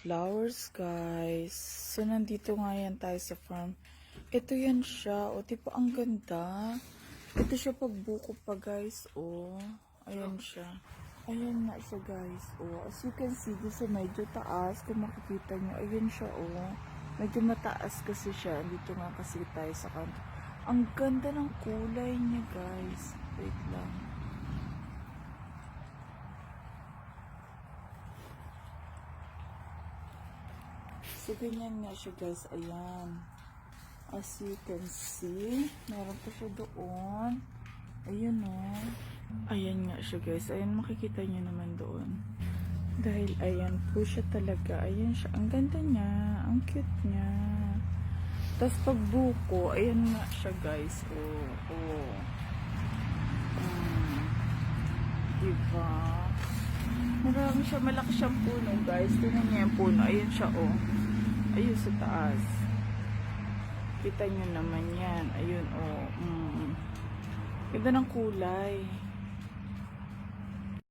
flowers, guys. So, nandito nga yan tayo sa farm. Ito yan siya. O, tipo, ang ganda. Ito siya pagbuko pa, guys. O, ayan siya. Ayan nga siya, guys. O, as you can see, dito medyo taas. Kung makikita nyo, ayan siya, o. Medyo mataas kasi siya. Dito nga kasi tayo sa kanto. Ang ganda ng kulay niya, guys. Wait lang. So, ganyan nga siya, guys. Ayan. As you can see, meron pa siya doon. Ayun, o. Ayan nga siya, guys. Ayan, makikita nyo naman doon. Dahil, ayan po siya talaga. Ayan siya. Ang ganda niya. Ang cute niya. Tapos, pag buko, ayan nga siya, guys. Oh. Diba? Marami siya. Malaki siyang puno, guys. Tingnan niya yung puno. Ayan siya, oh. Ayun sa taas. Kita nyo naman yan. Ayun, oh. Ganda ng kulay.